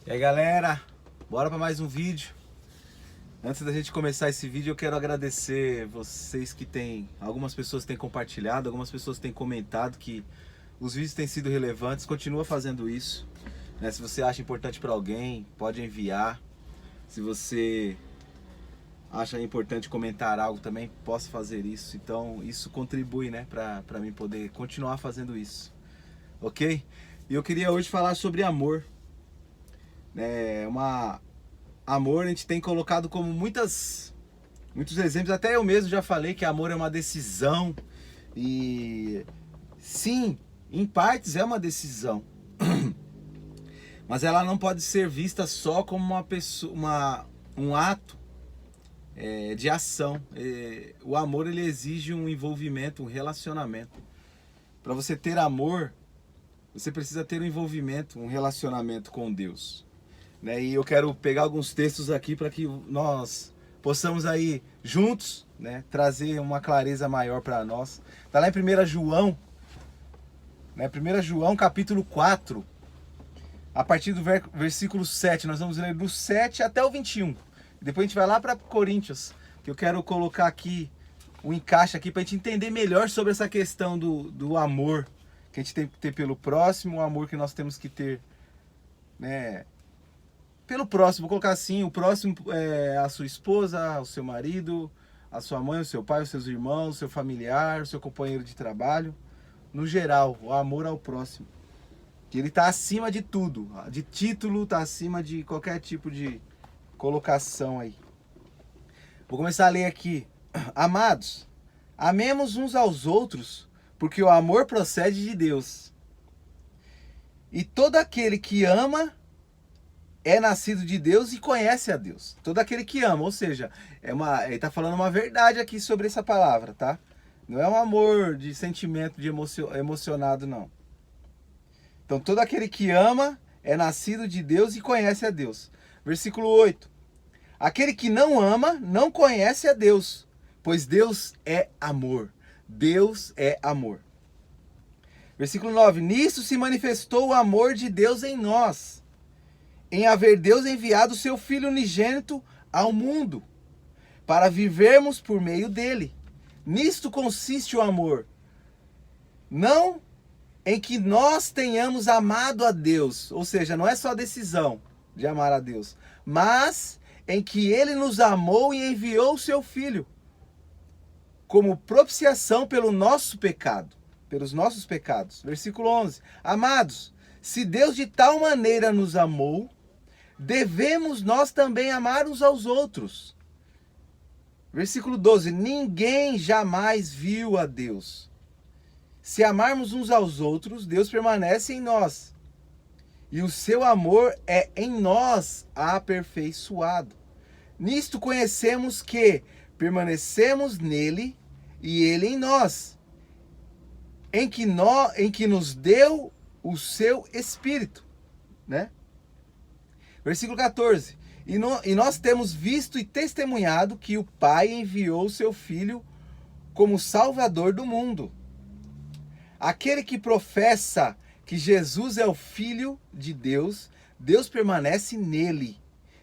E aí galera, bora para mais um vídeo. Antes da gente começar esse vídeo, eu quero agradecer vocês que têm, algumas pessoas têm compartilhado, algumas pessoas têm comentado que os vídeos têm sido relevantes. Continua fazendo isso, né? Se você acha importante para alguém, pode enviar. Se você acha importante comentar algo também, posso fazer isso. Então isso contribui, né, para mim poder continuar fazendo isso, ok? E eu queria hoje falar sobre amor. Amor a gente tem colocado como muitos exemplos. Até eu mesmo já falei que amor é uma decisão. E sim, em partes é uma decisão, mas ela não pode ser vista só como uma pessoa, um ato de ação. O amor, ele exige um envolvimento, um relacionamento. Para você ter amor, você precisa ter um envolvimento, um relacionamento com Deus, né? E eu quero pegar alguns textos aqui para que nós possamos aí juntos, né, trazer uma clareza maior para nós. Tá lá em 1 João, né, 1 João capítulo 4, a partir do versículo 7, nós vamos ler do 7 até o 21. Depois a gente vai lá para Coríntios, que eu quero colocar aqui um encaixe aqui para a gente entender melhor sobre essa questão do amor que a gente tem que ter pelo próximo, o amor que nós temos que ter, né, pelo próximo. Vou colocar assim: o próximo é a sua esposa, o seu marido, a sua mãe, o seu pai, os seus irmãos, o seu familiar, o seu companheiro de trabalho. No geral, o amor ao próximo, que ele está acima de tudo, de título, está acima de qualquer tipo de colocação aí. Vou começar a ler aqui. Amados, amemos uns aos outros, porque o amor procede de Deus. E todo aquele que ama é nascido de Deus e conhece a Deus. Todo aquele que ama, ou seja, ele está falando uma verdade aqui sobre essa palavra, tá? Não é um amor de sentimento, de emocionado, não. Então, todo aquele que ama é nascido de Deus e conhece a Deus. Versículo 8. Aquele que não ama não conhece a Deus, pois Deus é amor. Deus é amor. Versículo 9. Nisso se manifestou o amor de Deus em nós, em haver Deus enviado o seu Filho unigênito ao mundo, para vivermos por meio dele. Nisto consiste o amor, não em que nós tenhamos amado a Deus, ou seja, não é só a decisão de amar a Deus, mas em que ele nos amou e enviou o seu Filho, como propiciação pelo nosso pecado, pelos nossos pecados. Versículo 11. Amados, se Deus de tal maneira nos amou, devemos nós também amar uns aos outros. Versículo 12. Ninguém jamais viu a Deus. Se amarmos uns aos outros, Deus permanece em nós, e o seu amor é em nós aperfeiçoado. Nisto conhecemos que permanecemos nele e ele em nós, em que nos deu o seu Espírito, né? Versículo 14. E nós temos visto e testemunhado que o Pai enviou o seu Filho como Salvador do mundo. Aquele que professa que Jesus é o Filho de Deus, Deus permanece nele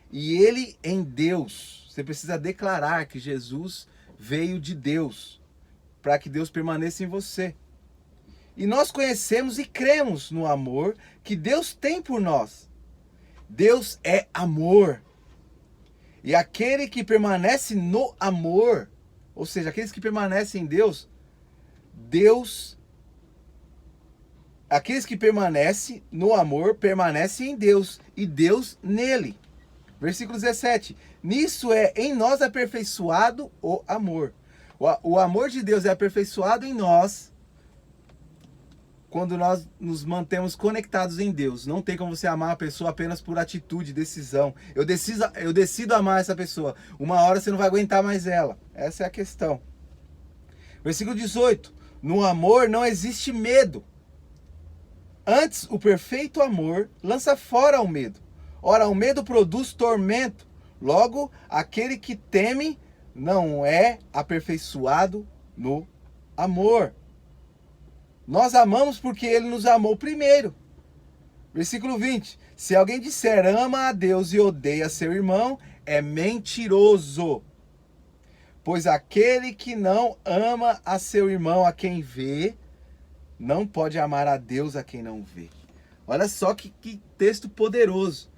e ele em Deus. Você precisa declarar que Jesus veio de Deus, para que Deus permaneça em você. E nós conhecemos e cremos no amor que Deus tem por nós. Deus é amor. E aquele que permanece no amor, ou seja, aqueles que permanecem em Deus, aqueles que permanecem no amor, permanecem em Deus, e Deus nele. Versículo 17. Nisso é em nós aperfeiçoado o amor. O amor de Deus é aperfeiçoado em nós quando nós nos mantemos conectados em Deus. Não tem como você amar a pessoa apenas por atitude, decisão. Eu decido amar essa pessoa. Uma hora você não vai aguentar mais ela. Essa é a questão. Versículo 18. No amor não existe medo. Antes, o perfeito amor lança fora o medo. Ora, o medo produz tormento. Logo, aquele que teme não é aperfeiçoado no amor. Nós amamos porque ele nos amou primeiro. Versículo 20. Se alguém disser ama a Deus e odeia seu irmão, é mentiroso. Pois aquele que não ama a seu irmão a quem vê, não pode amar a Deus a quem não vê. Olha só que texto poderoso.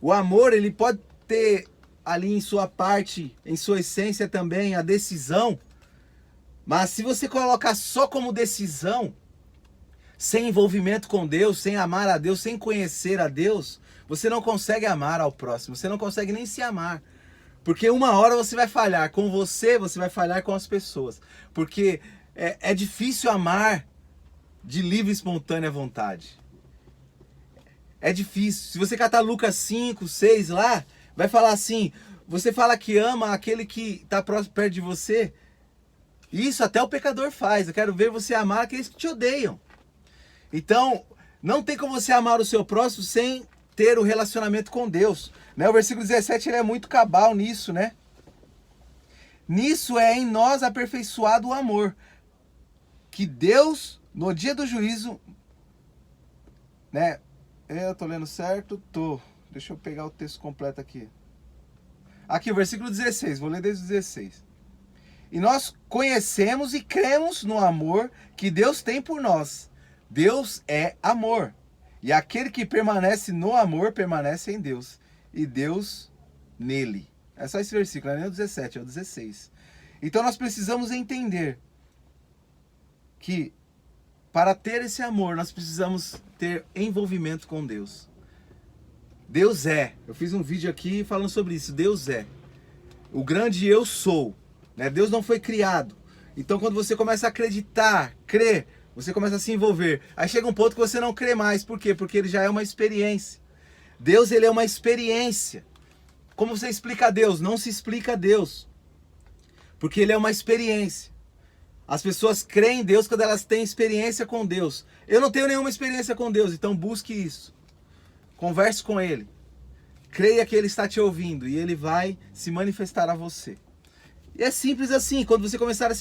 O amor, ele pode ter ali em sua parte, em sua essência também, a decisão. Mas se você colocar só como decisão, sem envolvimento com Deus, sem amar a Deus, sem conhecer a Deus, você não consegue amar ao próximo, você não consegue nem se amar. Porque uma hora você vai falhar com você vai falhar com as pessoas. Porque é difícil amar de livre e espontânea vontade. É difícil. Se você catar Lucas 5, 6 lá, vai falar assim, você fala que ama aquele que está próximo, perto de você. Isso até o pecador faz. Eu quero ver você amar aqueles que te odeiam. Então, não tem como você amar o seu próximo sem ter o relacionamento com Deus. Né? O versículo 17 ele é muito cabal nisso, né? Nisso é em nós aperfeiçoado o amor, que Deus, no dia do juízo, né? Eu tô lendo certo? Tô. Deixa eu pegar o texto completo aqui. Aqui, o versículo 16, vou ler desde o 16. E nós conhecemos e cremos no amor que Deus tem por nós. Deus é amor. E aquele que permanece no amor, permanece em Deus. E Deus nele. É só esse versículo, não é nem o 17, é o 16. Então nós precisamos entender que para ter esse amor, nós precisamos ter envolvimento com Deus. Deus é. Eu fiz um vídeo aqui falando sobre isso. Deus é. O grande eu sou. Né? Deus não foi criado. Então quando você começa a acreditar, crer, você começa a se envolver. Aí chega um ponto que você não crê mais. Por quê? Porque ele já é uma experiência. Deus, ele é uma experiência. Como você explica Deus? Não se explica Deus. Porque ele é uma experiência. As pessoas creem em Deus quando elas têm experiência com Deus. Eu não tenho nenhuma experiência com Deus, então busque isso. Converse com Ele. Creia que Ele está te ouvindo e Ele vai se manifestar a você. E é simples assim, quando você começar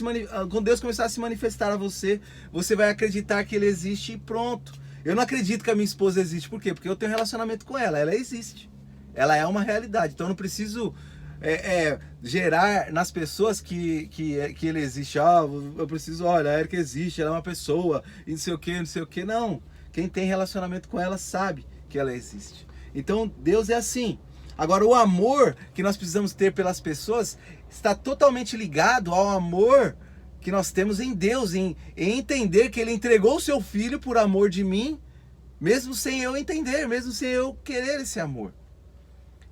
quando Deus começar a se manifestar a você, você vai acreditar que Ele existe e pronto. Eu não acredito que a minha esposa existe, por quê? Porque eu tenho um relacionamento com ela, ela existe. Ela é uma realidade, então eu não preciso gerar nas pessoas que ele existe. Eu preciso, olha, a Erika existe, ela é uma pessoa, e não sei o que, não. Quem tem relacionamento com ela sabe que ela existe. Então Deus é assim. Agora o amor que nós precisamos ter pelas pessoas está totalmente ligado ao amor que nós temos em Deus, em entender que Ele entregou o seu Filho por amor de mim, mesmo sem eu entender, mesmo sem eu querer esse amor.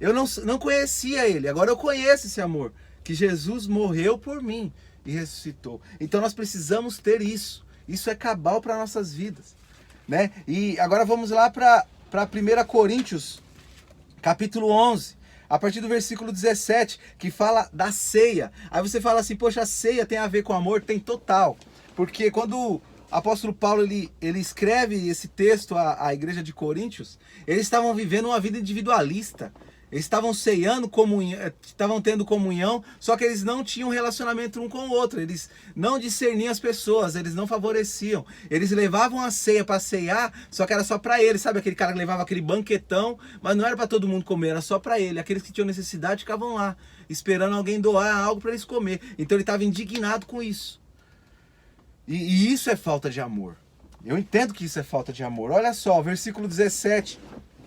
Eu não conhecia Ele, agora eu conheço esse amor, que Jesus morreu por mim e ressuscitou. Então nós precisamos ter isso. Isso é cabal para nossas vidas. Né? E agora vamos lá para 1 Coríntios, capítulo 11, a partir do versículo 17, que fala da ceia. Aí você fala assim, poxa, a ceia tem a ver com amor? Tem total. Porque quando o apóstolo Paulo ele escreve esse texto à igreja de Coríntios, eles estavam vivendo uma vida individualista. Eles estavam ceando, estavam tendo comunhão, só que eles não tinham relacionamento um com o outro. Eles não discerniam as pessoas, eles não favoreciam. Eles levavam a ceia para ceiar, só que era só para eles. Sabe aquele cara que levava aquele banquetão, mas não era para todo mundo comer, era só para ele. Aqueles que tinham necessidade ficavam lá, esperando alguém doar algo para eles comer. Então ele estava indignado com isso. E isso é falta de amor. Eu entendo que isso é falta de amor. Olha só, versículo 17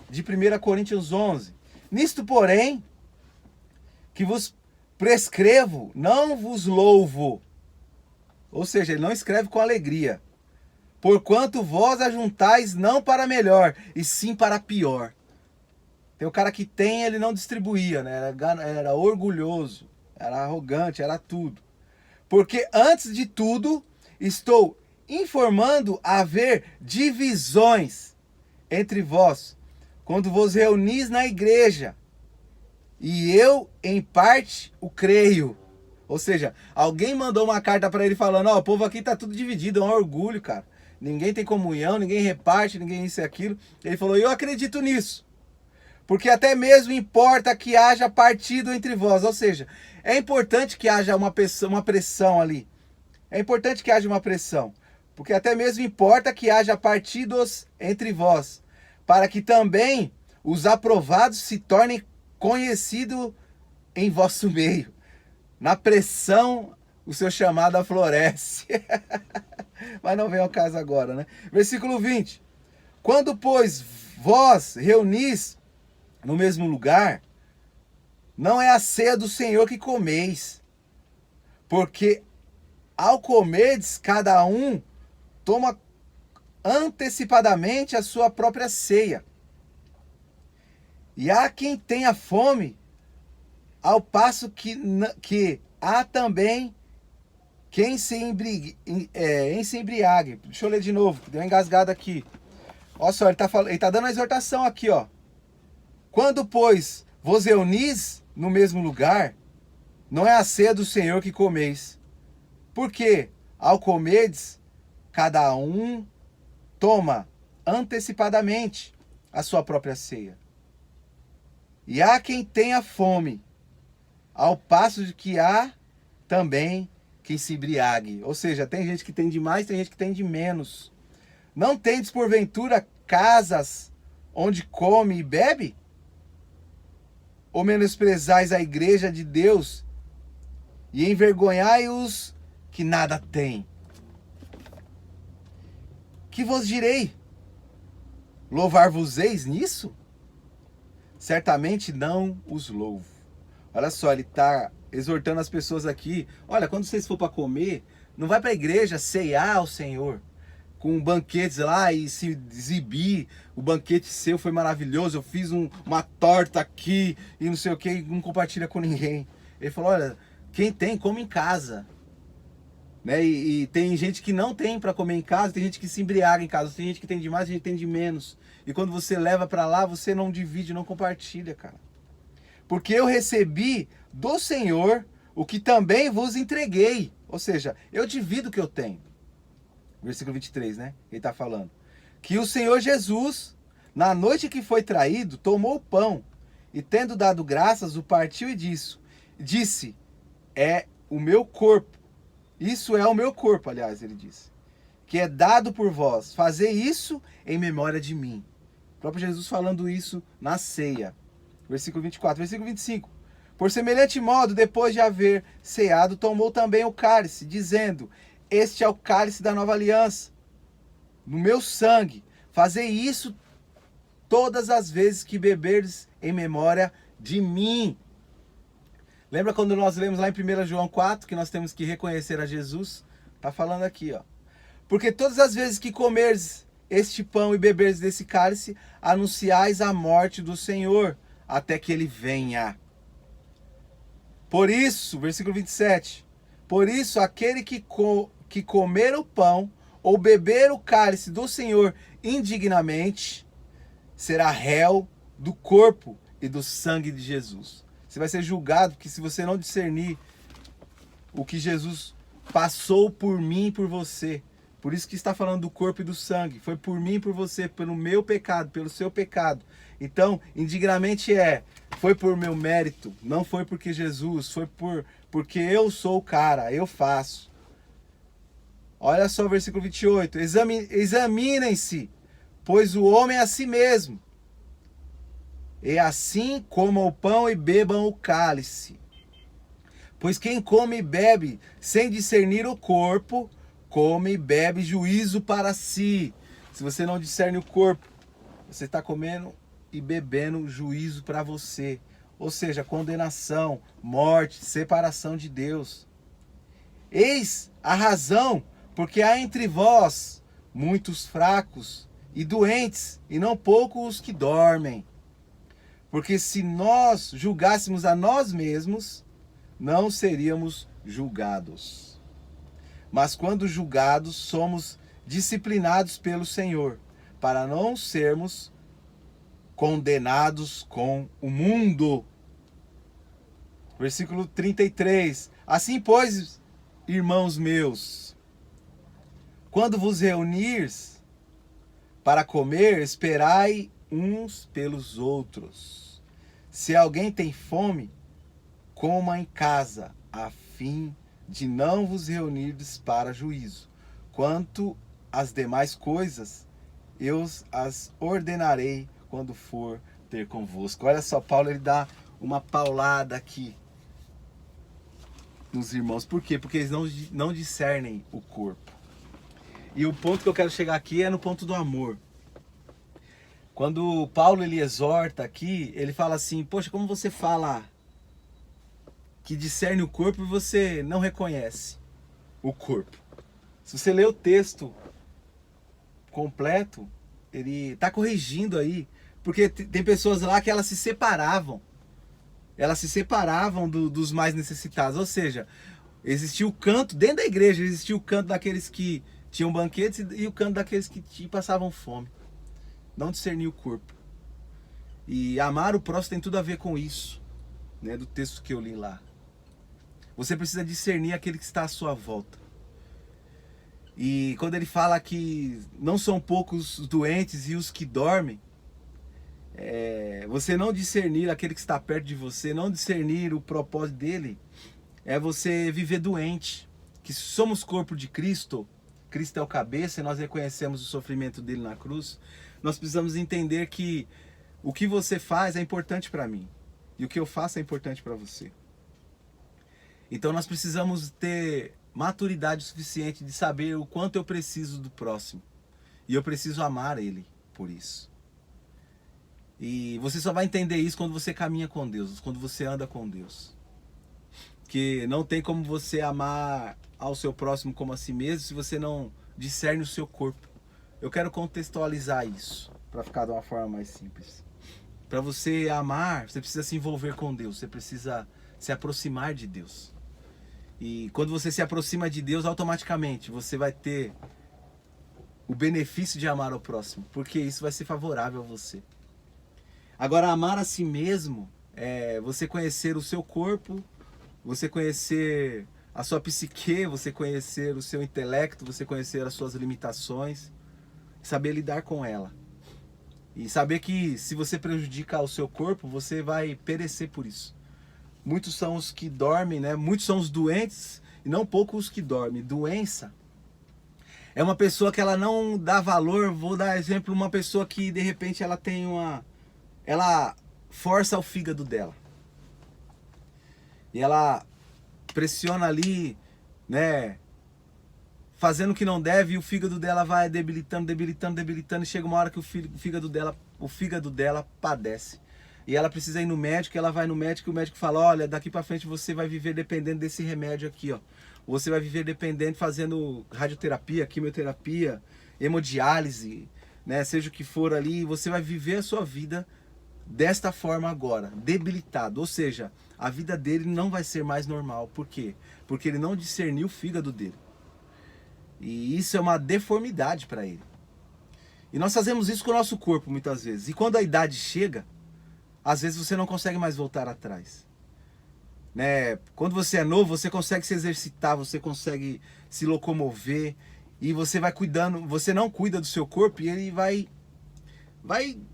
de 1 Coríntios 11. Nisto, porém, que vos prescrevo, não vos louvo. Ou seja, ele não escreve com alegria. Porquanto vós ajuntais não para melhor, e sim para pior. Tem o cara que tem, ele não distribuía, né? Era orgulhoso, era arrogante, era tudo. Porque antes de tudo, estou informando haver divisões entre vós, quando vos reunis na igreja, e eu, em parte, o creio. Ou seja, alguém mandou uma carta para ele falando, ó, o povo aqui tá tudo dividido, é um orgulho, cara. Ninguém tem comunhão, ninguém reparte, ninguém isso e aquilo. Ele falou, eu acredito nisso. Porque até mesmo importa que haja partido entre vós. Ou seja, é importante que haja uma pressão ali. É importante que haja uma pressão. Porque até mesmo importa que haja partidos entre vós. para que também os aprovados se tornem conhecidos em vosso meio. Na pressão, o seu chamado aflorece. Mas não vem ao caso agora, né? Versículo 20. Quando, pois, vós reunis no mesmo lugar, não é a ceia do Senhor que comeis, porque ao comerdes, cada um toma antecipadamente a sua própria ceia. E há quem tenha fome, ao passo que há também quem se embriague. Deixa eu ler de novo, deu uma engasgada aqui. Olha só, ele tá dando uma exortação aqui, ó. Quando, pois, vos reunis no mesmo lugar, não é a ceia do Senhor que comeis. Porque, ao comerdes, cada um toma antecipadamente a sua própria ceia. E há quem tenha fome, ao passo de que há também quem se embriague. Ou seja, tem gente que tem de mais, tem gente que tem de menos. Não tendes porventura casas onde come e bebe? Ou menosprezais a igreja de Deus e envergonhai os que nada têm? Que vos direi? Louvar-vos-eis nisso? Certamente não os louvo. Olha só, ele está exortando as pessoas aqui. Olha, quando vocês for para comer, não vai para a igreja ceiar ao Senhor com banquetes lá e se exibir. O banquete seu foi maravilhoso, eu fiz uma torta aqui e não sei o que, e não compartilha com ninguém. Ele falou, olha, quem tem, come em casa. Né? E tem gente que não tem para comer em casa, tem gente que se embriaga em casa, tem gente que tem de mais, tem gente que tem de menos. E quando você leva para lá, você não divide, não compartilha, cara. Porque eu recebi do Senhor o que também vos entreguei. Ou seja, eu divido o que eu tenho. Versículo 23, né? Ele está falando. Que o Senhor Jesus, na noite que foi traído, tomou o pão e, tendo dado graças, o partiu e disse, é o meu corpo. Isso é o meu corpo, aliás, ele disse, que é dado por vós. Fazei isso em memória de mim. O próprio Jesus falando isso na ceia. Versículo 24. Versículo 25. Por semelhante modo, depois de haver ceado, tomou também o cálice, dizendo, este é o cálice da nova aliança, no meu sangue. Fazei isso todas as vezes que beberdes em memória de mim. Lembra quando nós lemos lá em 1 João 4, que nós temos que reconhecer a Jesus? Está falando aqui, ó. Porque todas as vezes que comerdes este pão e beberdes desse cálice, anunciais a morte do Senhor, até que ele venha. Por isso, versículo 27, por isso aquele que comer o pão ou beber o cálice do Senhor indignamente, será réu do corpo e do sangue de Jesus. Você vai ser julgado, porque se você não discernir o que Jesus passou por mim e por você, por isso que está falando do corpo e do sangue, foi por mim e por você, pelo meu pecado, pelo seu pecado. Então, indignamente foi por meu mérito, não foi porque Jesus, foi porque eu sou o cara, eu faço. Olha só o versículo 28, examinem-se, pois o homem é a si mesmo. E assim comam o pão e bebam o cálice. Pois quem come e bebe sem discernir o corpo, come e bebe juízo para si. Se você não discerne o corpo, você está comendo e bebendo juízo para você. Ou seja, condenação, morte, separação de Deus. Eis a razão, porque há entre vós muitos fracos e doentes, e não poucos os que dormem. Porque se nós julgássemos a nós mesmos, não seríamos julgados. Mas quando julgados, somos disciplinados pelo Senhor, para não sermos condenados com o mundo. Versículo 33. Assim, pois, irmãos meus, quando vos reunires para comer, esperai uns pelos outros. Se alguém tem fome, coma em casa, a fim de não vos reunirdes para juízo. Quanto às demais coisas, eu as ordenarei quando for ter convosco. Olha só, Paulo ele dá uma paulada aqui nos irmãos. Por quê? Porque eles não discernem o corpo. E o ponto que eu quero chegar aqui é no ponto do amor. Quando Paulo ele exorta aqui, ele fala assim, poxa, como você fala que discerne o corpo e você não reconhece o corpo. Se você ler o texto completo, ele está corrigindo aí, porque tem pessoas lá que elas se separavam. Elas se separavam dos mais necessitados, ou seja, existia o canto, dentro da igreja, existia o canto daqueles que tinham banquetes e o canto daqueles que passavam fome. Não discernir o corpo. E amar o próximo tem tudo a ver com isso, né, do texto que eu li lá. Você precisa discernir aquele que está à sua volta. E quando ele fala que não são poucos os doentes e os que dormem, você não discernir aquele que está perto de você, não discernir o propósito dele, é você viver doente. Que se somos corpo de Cristo, Cristo é o cabeça e nós reconhecemos o sofrimento dele na cruz, nós precisamos entender que o que você faz é importante para mim e o que eu faço é importante para você. Então nós precisamos ter maturidade suficiente de saber o quanto eu preciso do próximo. E eu preciso amar ele por isso. E você só vai entender isso quando você caminha com Deus, quando você anda com Deus. Que não tem como você amar ao seu próximo como a si mesmo se você não discerne o seu corpo. Eu quero contextualizar isso, para ficar de uma forma mais simples. Para você amar, você precisa se envolver com Deus, você precisa se aproximar de Deus. E quando você se aproxima de Deus, automaticamente você vai ter o benefício de amar ao próximo, porque isso vai ser favorável a você. Agora, amar a si mesmo é você conhecer o seu corpo, você conhecer a sua psique, você conhecer o seu intelecto, você conhecer as suas limitações, saber lidar com ela. E saber que se você prejudicar o seu corpo, você vai perecer por isso. Muitos são os que dormem, né? Muitos são os doentes e não poucos os que dormem. Doença é uma pessoa que ela não dá valor. Vou dar exemplo, uma pessoa que de repente ela tem ela força o fígado dela. E ela pressiona ali, né? Fazendo o que não deve, e o fígado dela vai debilitando, debilitando, debilitando, e chega uma hora que o fígado dela padece. E ela precisa ir no médico, ela vai no médico e o médico fala, olha, daqui para frente você vai viver dependendo desse remédio aqui, ó. Você vai viver dependendo, fazendo radioterapia, quimioterapia, hemodiálise, né, seja o que for ali, você vai viver a sua vida desta forma agora, debilitado. Ou seja, a vida dele não vai ser mais normal. Por quê? Porque ele não discerniu o fígado dele. E isso é uma deformidade para ele. E nós fazemos isso com o nosso corpo muitas vezes. E quando a idade chega, às vezes você não consegue mais voltar atrás. Né? Quando você é novo, você consegue se exercitar, você consegue se locomover e você vai cuidando, você não cuida do seu corpo e ele vai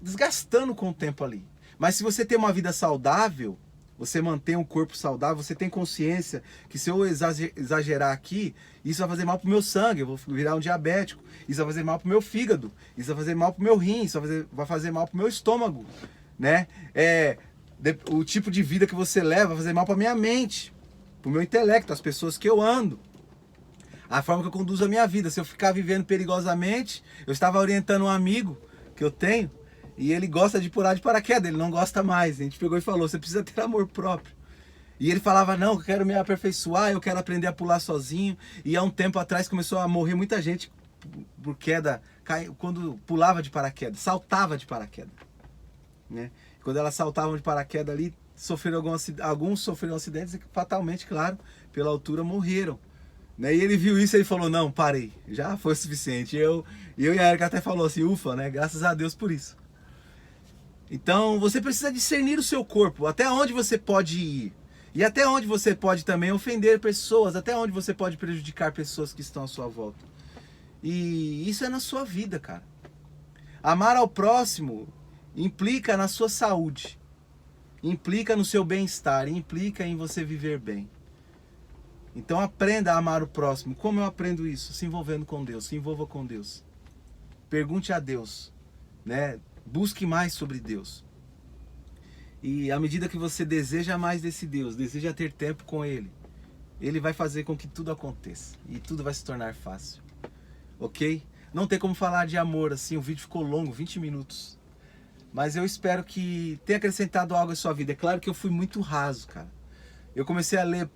desgastando com o tempo ali. Mas se você tem uma vida saudável, você mantém um corpo saudável, você tem consciência que se eu exagerar aqui, isso vai fazer mal pro meu sangue, eu vou virar um diabético, isso vai fazer mal pro meu fígado, isso vai fazer mal pro meu rim, isso vai fazer mal pro meu estômago. Né? O tipo de vida que você leva vai fazer mal para minha mente, para o meu intelecto, as pessoas que eu ando, a forma que eu conduzo a minha vida. Se eu ficar vivendo perigosamente, eu estava orientando um amigo que eu tenho e ele gosta de pular de paraquedas, ele não gosta mais. A gente pegou e falou, você precisa ter amor próprio. E ele falava, não, eu quero me aperfeiçoar, eu quero aprender a pular sozinho. E há um tempo atrás começou a morrer muita gente por queda, quando pulava de paraquedas, saltava de paraquedas. Né? Quando elas saltavam de paraquedas ali, alguns sofreram acidentes e fatalmente, claro, pela altura morreram. Né? E ele viu isso e ele falou, não, parei, já foi o suficiente. Eu e a Erika até falou assim, ufa, né? Graças a Deus por isso. Então você precisa discernir o seu corpo, até onde você pode ir. E até onde você pode também ofender pessoas, até onde você pode prejudicar pessoas que estão à sua volta. E isso é na sua vida, cara. Amar ao próximo implica na sua saúde, implica no seu bem-estar, implica em você viver bem. Então aprenda a amar o próximo. Como eu aprendo isso? Se envolvendo com Deus, se envolva com Deus. pergunte a Deus, né? Busque mais sobre Deus. E à medida que você deseja mais desse Deus, deseja ter tempo com Ele, Ele vai fazer com que tudo aconteça e tudo vai se tornar fácil, ok? Não tem como falar de amor assim, o vídeo ficou longo, 20 minutos. Mas eu espero que tenha acrescentado algo em sua vida. É claro que eu fui muito raso, cara. Eu comecei a ler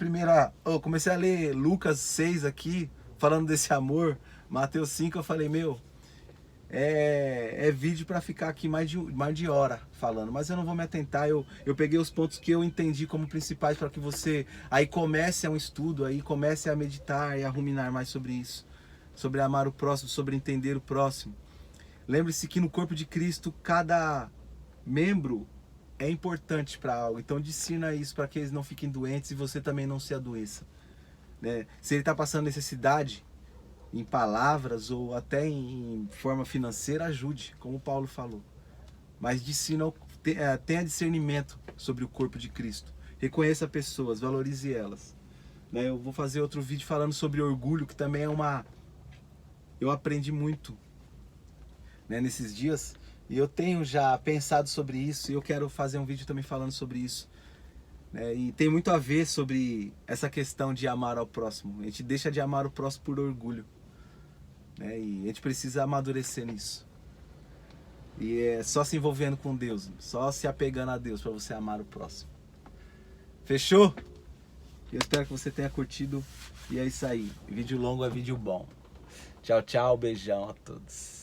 comecei a ler Lucas 6 aqui, falando desse amor, Mateus 5, eu falei, meu, é vídeo para ficar aqui mais de hora falando, mas eu não vou me atentar, eu peguei os pontos que eu entendi como principais para que você aí comece um estudo, aí comece a meditar e a ruminar mais sobre isso, sobre amar o próximo, sobre entender o próximo. Lembre-se que no corpo de Cristo, cada membro é importante para algo, então ensina isso para que eles não fiquem doentes e você também não se adoeça, né? Se ele está passando necessidade, em palavras ou até em forma financeira, ajude, como Paulo falou. Mas tenha discernimento sobre o corpo de Cristo. Reconheça pessoas, valorize elas. Né? Eu vou fazer outro vídeo falando sobre orgulho, que também eu aprendi muito, né, nesses dias. E eu tenho já pensado sobre isso e eu quero fazer um vídeo também falando sobre isso. E tem muito a ver sobre essa questão de amar ao próximo. A gente deixa de amar o próximo por orgulho. E a gente precisa amadurecer nisso. E é só se envolvendo com Deus, só se apegando a Deus para você amar o próximo. Fechou? Eu espero que você tenha curtido. E é isso aí. Vídeo longo é vídeo bom. Tchau, tchau. Beijão a todos.